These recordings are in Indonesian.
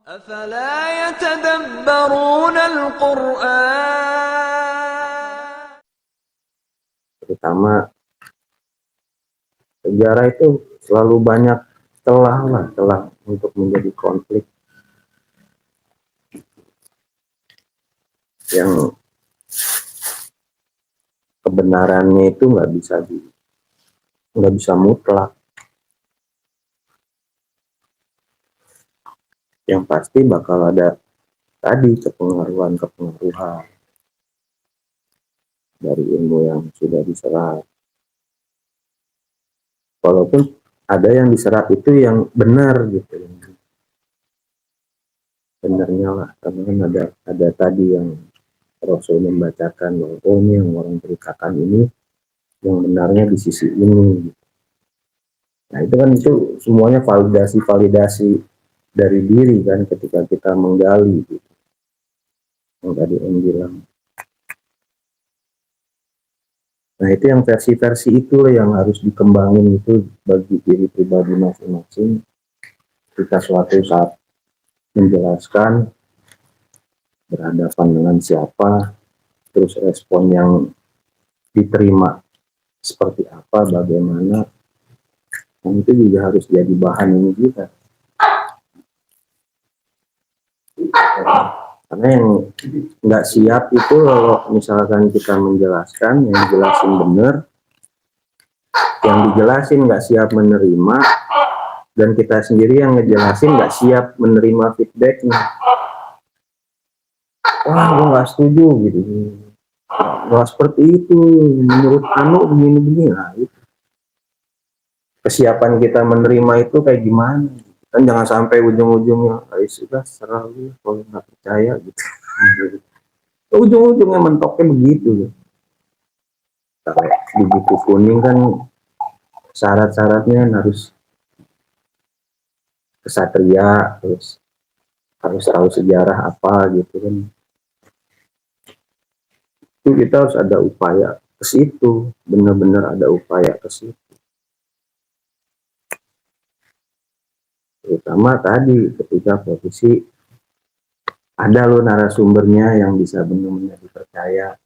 أفلا يتدبرون القرآن. Terutama sejarah itu selalu banyak celah untuk menjadi konflik yang kebenarannya itu nggak bisa mutlak. Yang pasti bakal ada tadi kepengaruhan dari ilmu yang sudah diserap. Walaupun ada yang diserap itu yang benar gitu, benarnya lah, karena kan ada tadi yang Rasul membacakan bahwa oh ini yang orang ceritakan ini yang benarnya di sisi ini. Nah itu semuanya validasi dari diri kan ketika kita menggali gitu. Yang tadi Om bilang. Nah itu yang versi-versi itu yang harus dikembangin itu bagi diri pribadi masing-masing. Kita suatu saat menjelaskan berhadapan dengan siapa, terus respon yang diterima seperti apa, bagaimana, nah, itu juga harus jadi bahan ini juga. Karena yang nggak siap itu kalau misalkan kita menjelaskan, yang jelasin benar, yang dijelasin nggak siap menerima, dan kita sendiri yang ngejelasin nggak siap menerima feedbacknya. Wah, gue nggak setuju gitu. Nggak seperti itu, menurut Anu begini-begini. Nah, itu. Kesiapan kita menerima itu kayak gimana? Kan jangan sampai ujung-ujungnya, sudah serah lu kalau nggak percaya gitu. Ujung-ujungnya mentoknya begitu. Kalau di buku kuning kan syarat-syaratnya harus kesatria, terus harus tahu sejarah apa gitu kan. Itu kita harus ada upaya ke situ, benar-benar ada upaya ke situ. Terutama tadi ketika posisi ada lo narasumbernya yang bisa benar-benar dipercaya.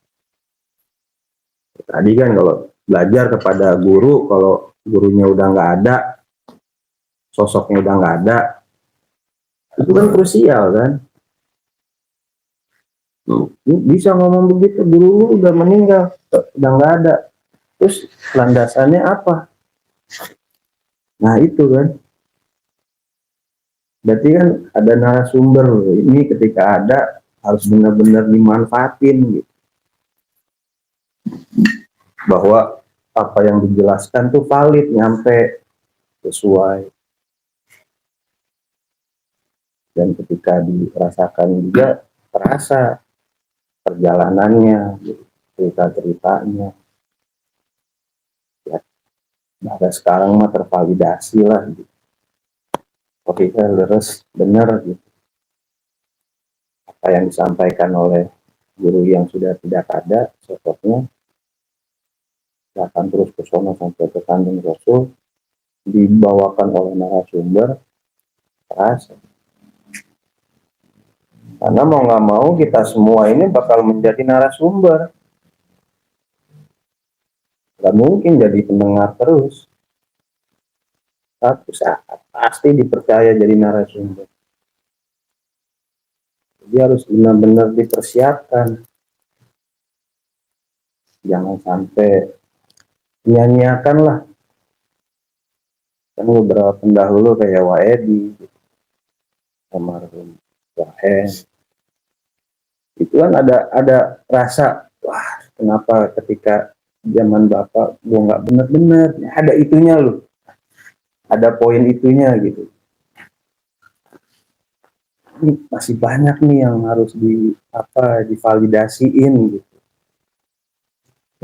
Tadi kan kalau belajar kepada guru, kalau gurunya udah nggak ada, sosoknya udah nggak ada, itu kan krusial kan. Bisa ngomong begitu, guru lu udah meninggal, udah nggak ada, terus landasannya apa? Nah itu kan, berarti kan ada narasumber ini ketika ada harus benar-benar dimanfaatin gitu. Bahwa apa yang dijelaskan tuh valid, nyampe sesuai, dan ketika dirasakan juga terasa perjalanannya, gitu, cerita-ceritanya. Ya, ada sekarang mah tervalidasi lah gitu. Oke, kan terus benar gitu. Apa yang disampaikan oleh guru yang sudah tidak ada sosoknya, akan terus ke sono sampai ke kandung Rasul, dibawakan oleh narasumber, terasa. Karena mau nggak mau kita semua ini bakal menjadi narasumber. Nggak mungkin jadi pendengar terus. Satu saat pasti dipercaya jadi narasumber. Jadi harus benar-benar dipersiapkan. Jangan sampai nyanyiakan lah. Kan beberapa pendahulu kayak Waedi, almarhum Wahen, itu kan ada rasa, wah kenapa ketika zaman bapak gua nggak benar-benar, ada itunya loh, ada poin itunya gitu. Ini masih banyak nih yang harus divalidasiin gitu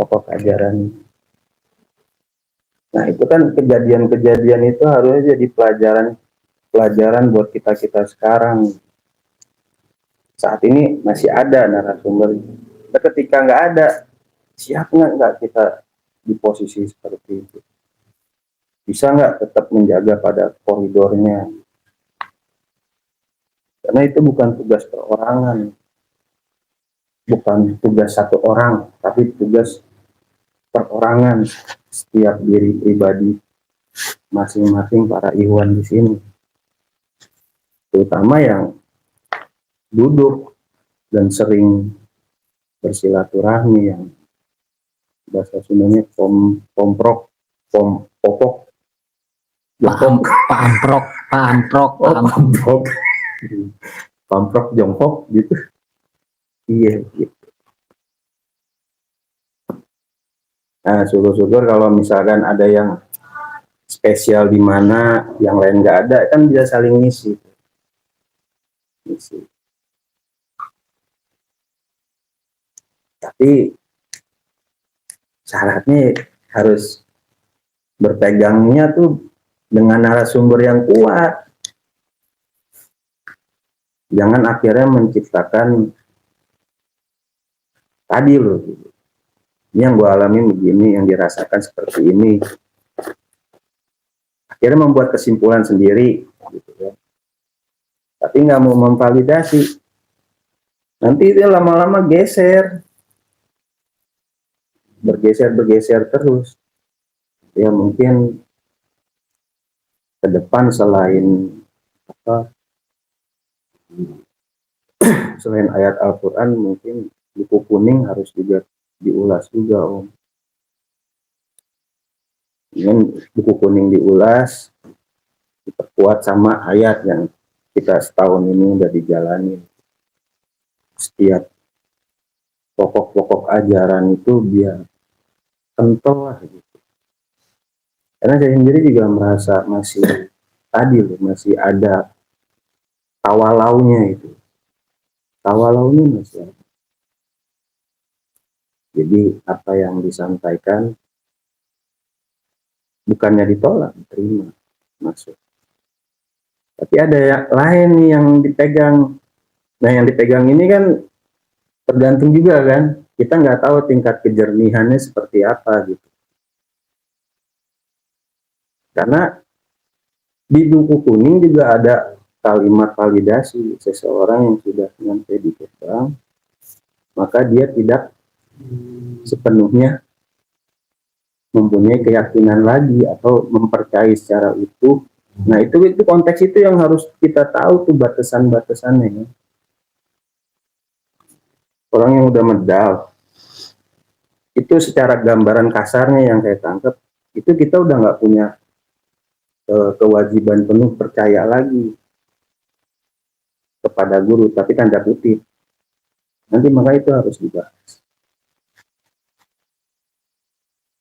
pokok ajaran. Nah itu kan kejadian-kejadian itu harusnya jadi pelajaran buat kita sekarang. Saat ini masih ada narasumber, ketika nggak ada, siap nggak kita di posisi seperti itu? Bisa nggak tetap menjaga pada koridornya? Kan karena itu bukan tugas perorangan, bukan tugas satu orang, tapi tugas perorangan setiap diri pribadi masing-masing para ikhwan di sini, terutama yang duduk dan sering bersilaturahmi, yang bahasa Sundanya pomprok, popok, Pamprok, pamprok jongkok gitu. Iya gitu. Nah, syukur-syukur kalau misalkan ada yang spesial di mana yang lain nggak ada, kan bisa saling ngisi. Tapi syaratnya harus berpegangnya tuh dengan narasumber yang kuat. Jangan akhirnya menciptakan tadi loh, ini yang gue alami begini, yang dirasakan seperti ini. Akhirnya membuat kesimpulan sendiri, gitu ya. Tapi nggak mau memvalidasi. Nanti itu lama-lama bergeser terus. Ya mungkin ke depan selain ayat Al-Quran, mungkin buku kuning harus juga diulas juga, Om. Dengan buku kuning diulas, diperkuat sama ayat yang kita setahun ini udah dijalani. Setiap pokok-pokok ajaran itu biar kental lah gitu. Karena saya sendiri juga merasa masih adil, masih ada tawalaunya itu. Tawalaunya masih ada. Jadi apa yang disampaikan bukannya ditolak, diterima, masuk. Tapi ada yang lain yang dipegang. Nah, yang dipegang ini kan tergantung juga kan. Kita nggak tahu tingkat kejernihannya seperti apa gitu. Karena di buku kuning juga ada kalimat validasi seseorang yang sudah sampai di gerbang, maka dia tidak sepenuhnya mempunyai keyakinan lagi atau mempercayai secara utuh. Nah, itu konteks itu yang harus kita tahu tuh batasan-batasannya ya. Orang yang udah medal itu secara gambaran kasarnya yang saya tangkap, itu kita udah nggak punya kewajiban penuh percaya lagi kepada guru, tapi tanda kutip. Nanti maka itu harus dibahas.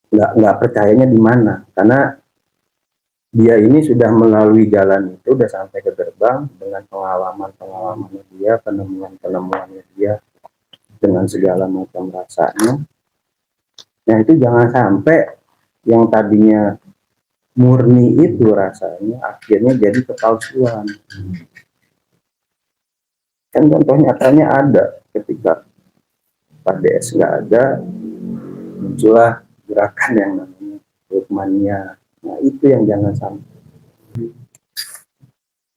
Nggak percayanya di mana, karena dia ini sudah melalui jalan itu, udah sampai ke gerbang dengan pengalaman-pengalamannya dia, penemuan-penemuannya dia, dengan segala macam rasanya. Nah, itu jangan sampai yang tadinya murni itu rasanya akhirnya jadi kepalsuan. Kan contoh nyatanya ada ketika Pak DS nggak ada, muncullah gerakan yang namanya Lukmania. Nah, itu yang jangan sampai.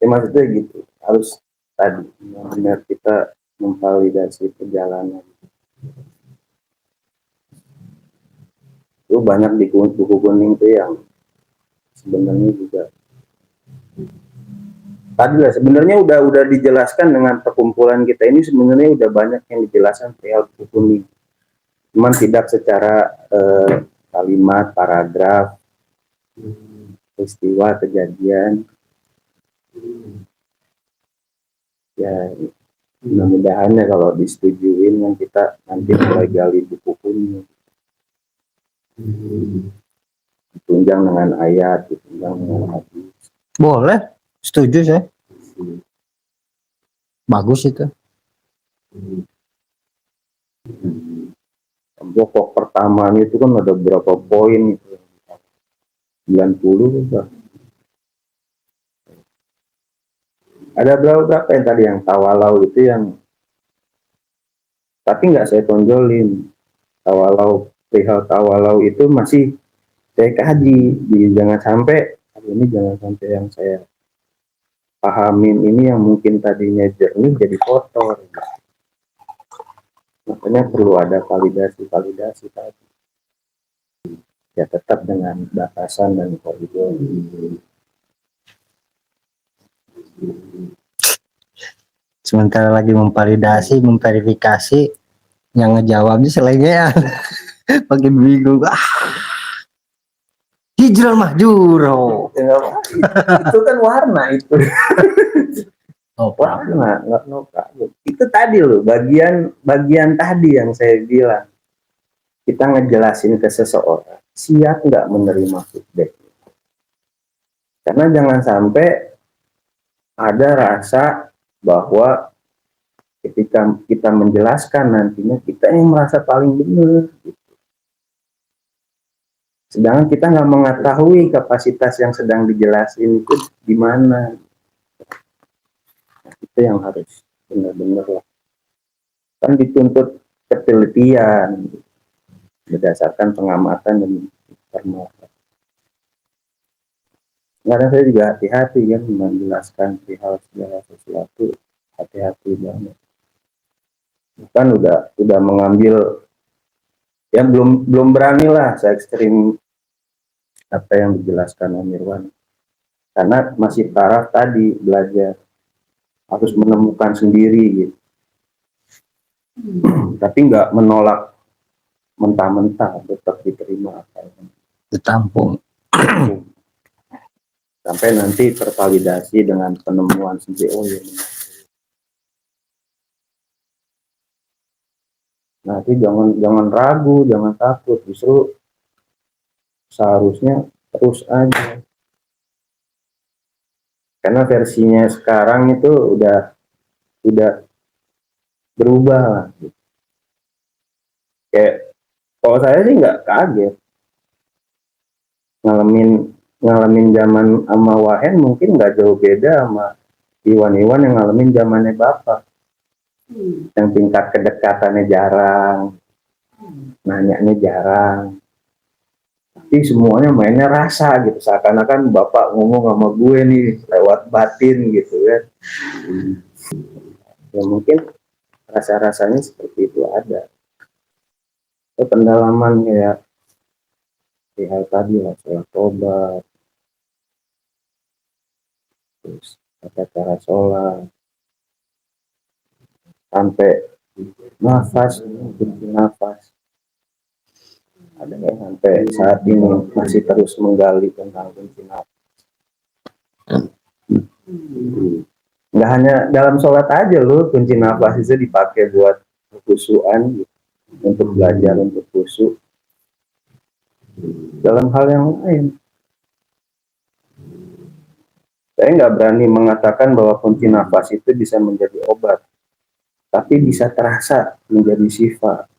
Ya, maksudnya gitu, harus tadi benar kita memvalidasi perjalanan. Itu banyak di buku kuning itu yang sebenarnya juga tadi lah, sebenarnya udah dijelaskan dengan perkumpulan kita ini, sebenarnya udah banyak yang dijelaskan perihal buku kuning, cuman tidak secara kalimat, paragraf, peristiwa, kejadian. Ya, mudah-mudahan ya kalau disetujuin yang kita nanti mulai gali buku kuning, ditunjang dengan ayat, ditunjang dengan hadis. Boleh, setuju saya. Bagus itu. Pokok pertamanya itu kan ada berapa poin itu? 90 kan? Ada berapa yang tadi yang tawalau itu yang, tapi nggak saya tonjolin. Perihal tawalau itu masih saya kaji. Jangan sampai hari ini, jangan sampai yang saya pahamin ini yang mungkin tadinya jernih jadi kotor. Makanya perlu ada validasi tadi. Ya tetap dengan batasan dan koridor. Sementara lagi memvalidasi, memverifikasi, yang ngejawabnya selengean. Makin bingung. Hijrah mahjuro. Itu kan warna itu. Oh, Warna, nggak no problem. Itu tadi loh, bagian tadi yang saya bilang. Kita ngejelasin ke seseorang, siap nggak menerima feedback. Karena jangan sampai ada rasa bahwa ketika kita menjelaskan nantinya kita yang merasa paling benar. Gitu. Sedangkan kita nggak mengetahui kapasitas yang sedang dijelasin itu di mana. Nah, itu yang harus benar-benar lah. Kan dituntut ketelitian berdasarkan pengamatan dan informasi. Kadang saya juga hati-hati kan menjelaskan perihal segala sesuatu, hati-hati banget. Kan udah mengambil ya belum berani lah saya ekstrim apa yang dijelaskan Om Irwan, karena masih taraf tadi belajar harus menemukan sendiri gitu. Tapi nggak menolak mentah-mentah, tetap diterima apa yang ditampung. sampai nanti tervalidasi dengan penemuan sendiri. Oh ya, nanti jangan ragu, jangan takut, justru seharusnya terus aja. Karena versinya sekarang itu udah berubah lah. Kayak kalau saya sih nggak kaget ngalamin zaman sama Wahen, mungkin nggak jauh beda sama Iwan yang ngalamin zamannya Bapak. Yang tingkat kedekatannya jarang, nanyanya jarang, tapi semuanya mainnya rasa gitu, seakan-akan Bapak ngomong sama gue nih lewat batin gitu kan. Ya mungkin rasa-rasanya seperti itu ada. Pendalaman kayak hal tadi lah, soal tobat, terus tata cara sholat, sampai nafas, ada yang sampai saat ini masih terus menggali tentang kunci nafas. Nggak hanya dalam sholat aja loh, kunci nafas itu dipakai buat kekhusyuan gitu, untuk belajar untuk khusyuk dalam hal yang lain. Saya nggak berani mengatakan bahwa kunci nafas itu bisa menjadi obat, tapi bisa terasa menjadi sifat.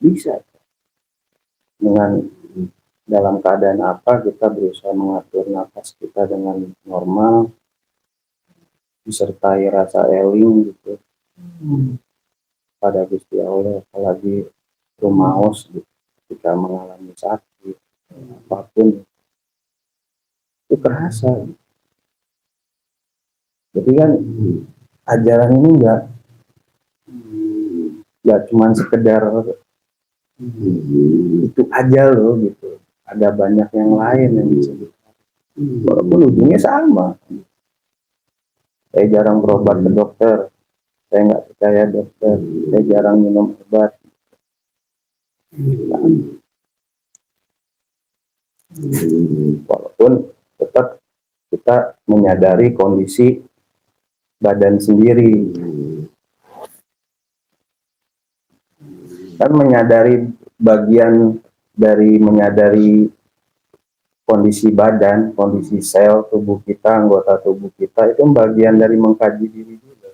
Bisa. Dengan dalam keadaan apa kita berusaha mengatur nafas kita dengan normal, disertai rasa eling gitu pada Gusti Allah, apalagi rumaos gitu, ketika mengalami sakit apapun itu terasa. Jadi kan ajaran ini nggak cuma sekedar itu aja loh gitu, ada banyak yang lain yang bisa walaupun ujungnya sama. Saya jarang berobat ke dokter, saya nggak percaya dokter, saya jarang minum obat. Walaupun tetap kita menyadari kondisi badan sendiri, kan menyadari bagian dari menyadari kondisi badan, kondisi sel tubuh kita, anggota tubuh kita, itu bagian dari mengkaji diri juga.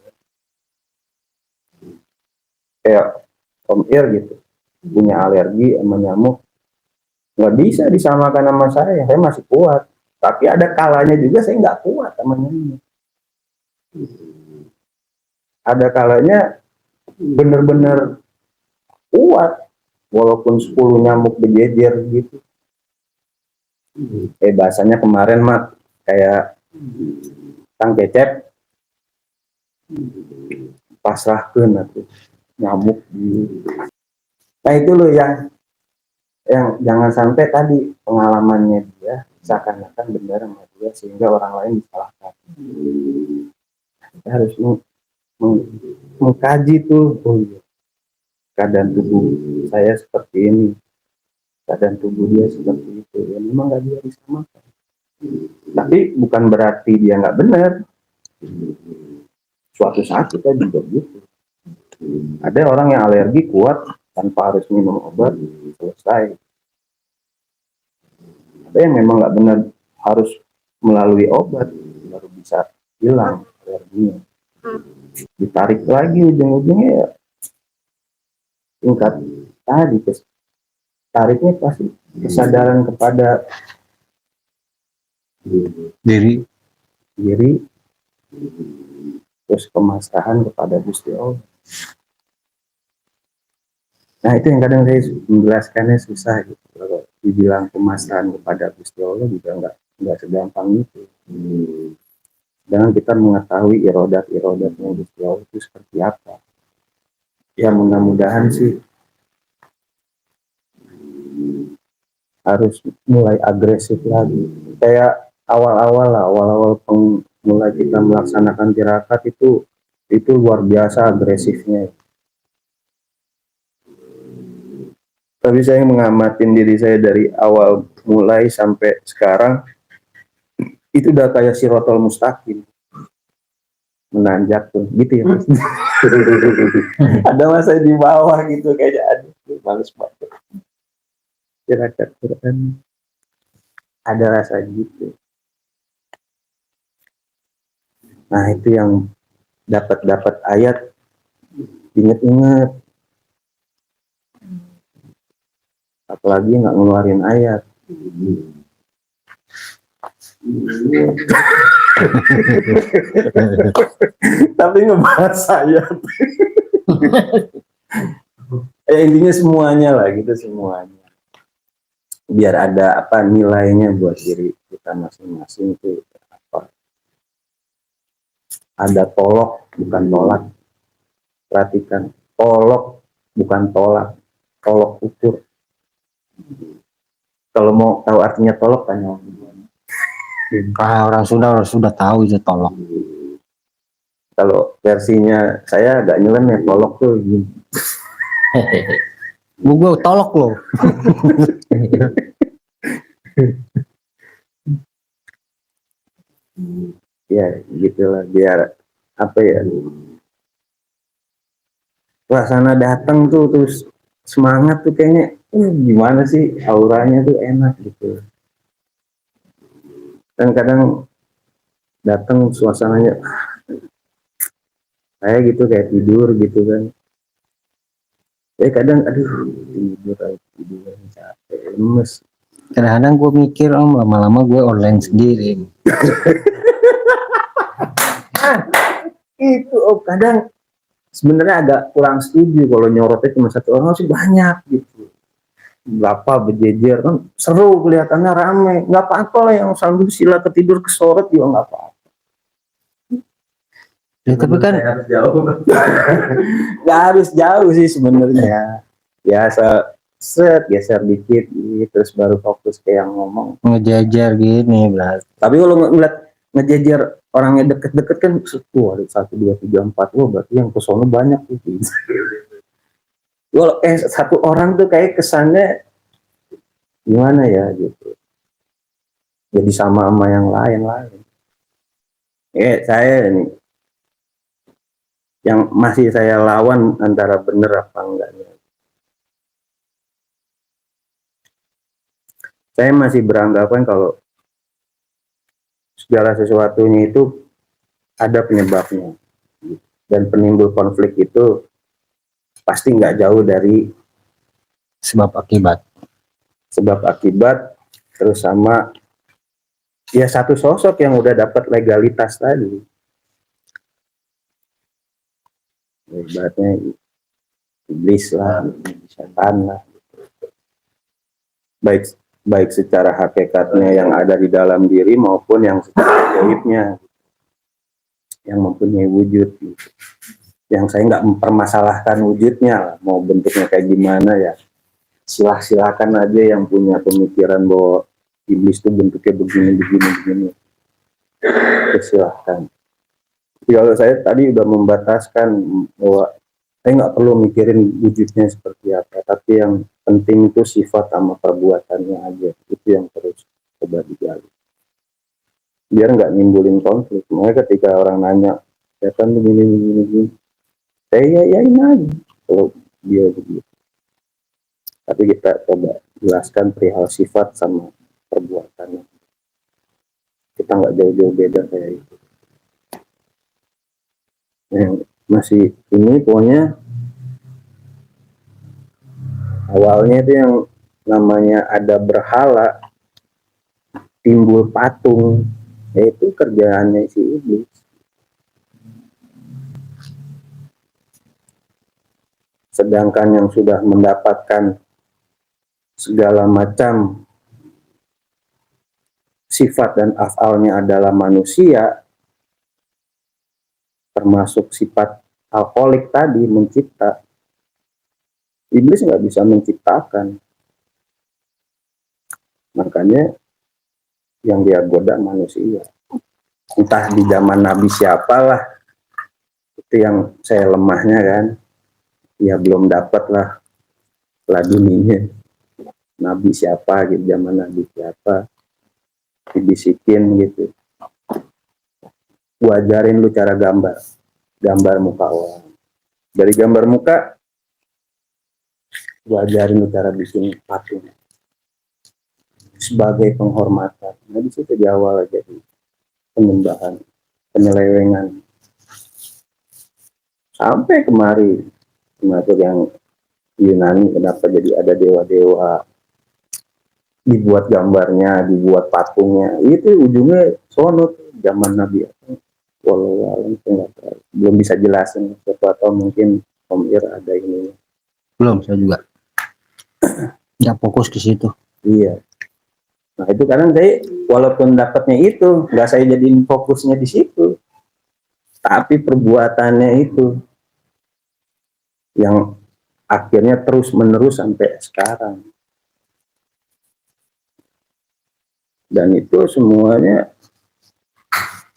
Kayak Om Ir gitu, punya alergi sama nyamuk, nggak bisa disamakan sama saya masih kuat. Tapi ada kalanya juga saya nggak kuat sama nyamuk. Ada kalanya bener-bener kuat, walaupun 10 nyamuk berjejer gitu. Bahasanya kemarin mah kayak Kang Cecep pasrahkeun atuh nyamuk. Nah itu loh yang jangan sampai tadi pengalamannya dia seakan-akan benar sama dia sehingga orang lain disalahkan. Kita harus mengkaji tuh, oh iya, keadaan tubuh saya seperti ini, keadaan tubuh dia seperti itu, ya memang nggak bisa disamakan. Tapi bukan berarti dia nggak benar. Suatu saat kita juga gitu. Ada orang yang alergi kuat tanpa harus minum obat, selesai. Ada yang memang nggak benar harus melalui obat baru bisa hilang alerginya. Ditarik lagi ujung-ujungnya ya tingkat tadi, tariknya pasti kesadaran kepada Diri. terus pemasrahan kepada Gusti Allah. Nah itu yang kadang saya menjelaskannya susah gitu. Kalau dibilang pemasrahan kepada Gusti Allah juga nggak segampang itu. Dengan kita mengetahui irodatnya Gusti Allah itu seperti apa. Ya mudah-mudahan sih harus mulai agresif lagi. Kayak awal-awal mulai kita melaksanakan tirakat itu luar biasa agresifnya. Tapi saya mengamatin diri saya dari awal mulai sampai sekarang itu udah kayak sirotol mustaqim, menanjak tuh gitu ya Mas. Ada masa di bawah gitu kayaknya, aduh males banget. Tirakat Quran ada rasa gitu. Nah itu yang dapat ayat inget-inget, apalagi nggak ngeluarin ayat. Tapi ngebahas ayat. Intinya semuanya lah gitu, semuanya biar ada apa nilainya buat diri kita masing-masing itu apa. Ada tolok bukan tolak, perhatikan, tolok bukan tolak, tolok ukur. Kalau mau tahu artinya tolok tanya Orang sudah tahu itu tolok. Kalau versinya saya agak nyelam ya, tolok tuh gini. Gue tolok loh. Ya gitulah, biar apa ya, suasana datang tuh terus semangat tuh kayaknya gimana sih, auranya tuh enak gitu. Dan kadang datang suasananya kayak gitu, kayak tidur gitu kan. Kadang aduh tidur capek, lemes. Kadang-kadang gue mikir lama-lama gue online sendiri. Itu kadang sebenarnya agak kurang setuju kalau nyorotnya cuma satu orang, sih banyak gitu. Berapa berjejer kan seru, kelihatannya rame, nggak apa-apa lah yang sambil sila ketidur kesorot juga nggak apa-apa. Ya, tapi kan harus jauh. Nggak harus jauh sih sebenarnya. Biasa set geser dikit terus baru fokus ke yang ngomong, ngejajar gini berarti. Tapi kalau ngeliat ngejajar orangnya deket-deket kan, ada 1, 2, 3, 4, berarti yang kesono banyak gitu. Kalau satu orang tuh kayak kesannya gimana ya gitu, jadi sama yang lain. Saya ini yang masih saya lawan antara bener apa enggaknya. Saya masih beranggapan kalau segala sesuatunya itu ada penyebabnya, dan penimbul konflik itu pasti nggak jauh dari sebab akibat, terus sama ya satu sosok yang udah dapat legalitas tadi, ibaratnya iblis lah, setan lah, baik secara hakikatnya yang ada di dalam diri maupun yang secara gaibnya yang mempunyai wujud gitu. Yang saya nggak mempermasalahkan wujudnya lah, mau bentuknya kayak gimana ya silakan aja yang punya pemikiran bahwa iblis itu bentuknya begini. Itu silahkan. Kalau saya tadi udah membataskan bahwa saya nggak perlu mikirin wujudnya seperti apa, tapi yang penting itu sifat sama perbuatannya aja, itu yang terus coba digali biar nggak nimbulin konflik. Makanya ketika orang nanya ya kan begini, saya yain aja kalau dia begitu, tapi kita coba jelaskan perihal sifat sama perbuatannya, kita nggak jauh-jauh beda kayak itu. Yang masih ini pokoknya awalnya itu yang namanya ada berhala timbul patung, yaitu kerjaannya si iblis. Sedangkan yang sudah mendapatkan segala macam sifat dan afalnya adalah manusia, termasuk sifat alkoholik tadi, mencipta. Iblis nggak bisa menciptakan. Makanya yang dia goda manusia. Entah di zaman Nabi siapalah, itu yang saya lemahnya kan. Ya belum dapat lah laduninya. Nabi siapa gitu, zaman Nabi siapa. Dibisikin gitu. Gua ajarin lu cara gambar muka orang. Dari gambar muka gua ajarin lu cara bikin patung sebagai penghormatan. Nah di situ di awal aja penyembahan, penyelewengan, sampai kemari termasuk yang Yunani, kenapa jadi ada dewa-dewa, dibuat gambarnya, dibuat patungnya, itu ujungnya sono zaman Nabi. Walau belum bisa jelasin, siapa tahu mungkin Om Ir ada ini. Belum, saya juga nggak fokus ke situ. Iya. Nah itu kadang saya walaupun dapatnya itu nggak saya jadiin fokusnya di situ, tapi perbuatannya itu yang akhirnya terus menerus sampai sekarang. Dan itu semuanya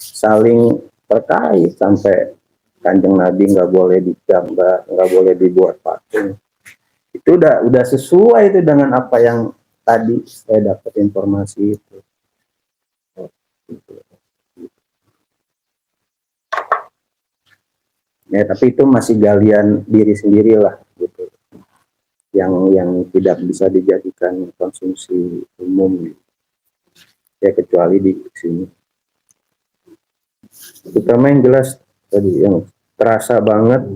saling terkait, sampai Kanjeng Nabi nggak boleh digambar, nggak boleh dibuat patung. Itu udah sesuai itu dengan apa yang tadi saya dapat informasi itu. Ya, tapi itu masih galian diri sendiri lah gitu. Yang tidak bisa dijadikan konsumsi umum gitu. Ya kecuali di sini. Terutama yang jelas tadi yang terasa banget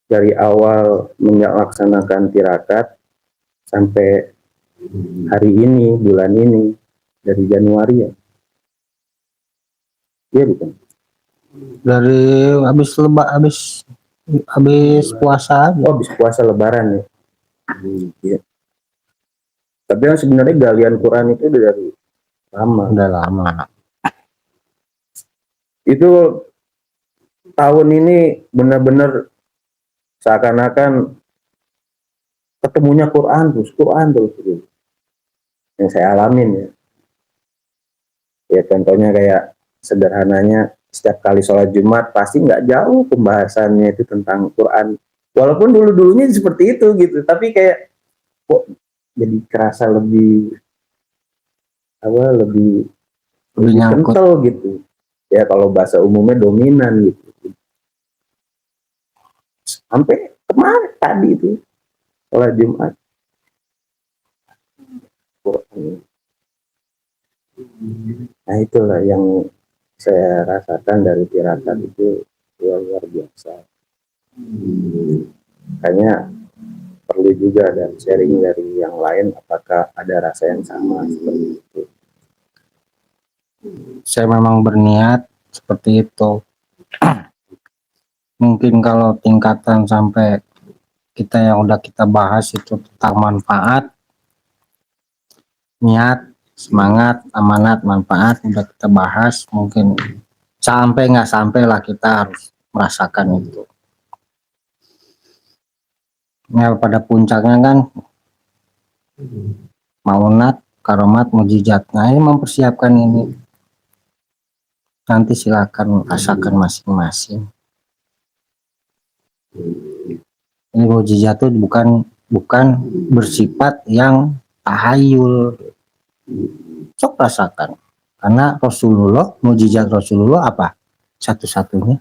dari awal melaksanakan tirakat sampai hari ini, bulan ini, dari Januari ya. Iya bukan? Dari habis puasa aja. Oh, habis puasa Lebaran ya. Iya. Tapi yang sebenarnya galian Quran itu udah dari lama. Udah lama. Itu tahun ini benar-benar seakan-akan ketemunya Quran terus. Yang saya alamin ya. Ya contohnya kayak sederhananya setiap kali sholat Jumat pasti nggak jauh pembahasannya itu tentang Quran. Walaupun dulu-dulunya seperti itu gitu, tapi kayak kok jadi kerasa lebih nyangkut. kental gitu. Ya kalau bahasa umumnya dominan gitu. Sampai kemarin tadi itu sholat Jumat. Nah itulah yang saya rasakan dari tirakat itu luar biasa. Makanya perlu juga ada sharing dari yang lain, apakah ada rasa yang sama seperti itu. Saya memang berniat seperti itu. Mungkin kalau tingkatan sampai yang udah kita bahas itu tentang manfaat, niat semangat, amanat, manfaat udah kita bahas. Mungkin sampai nggak sampai lah kita harus merasakan itu. Nah, pada puncaknya kan maunat, karomat, mujizat. Nah, ini mempersiapkan ini. Nanti silakan rasakan masing-masing. Ini mujizat itu bukan bersifat yang tahayul. Sok rasakan. Karena Rasulullah, mujizat Rasulullah apa? Satu-satunya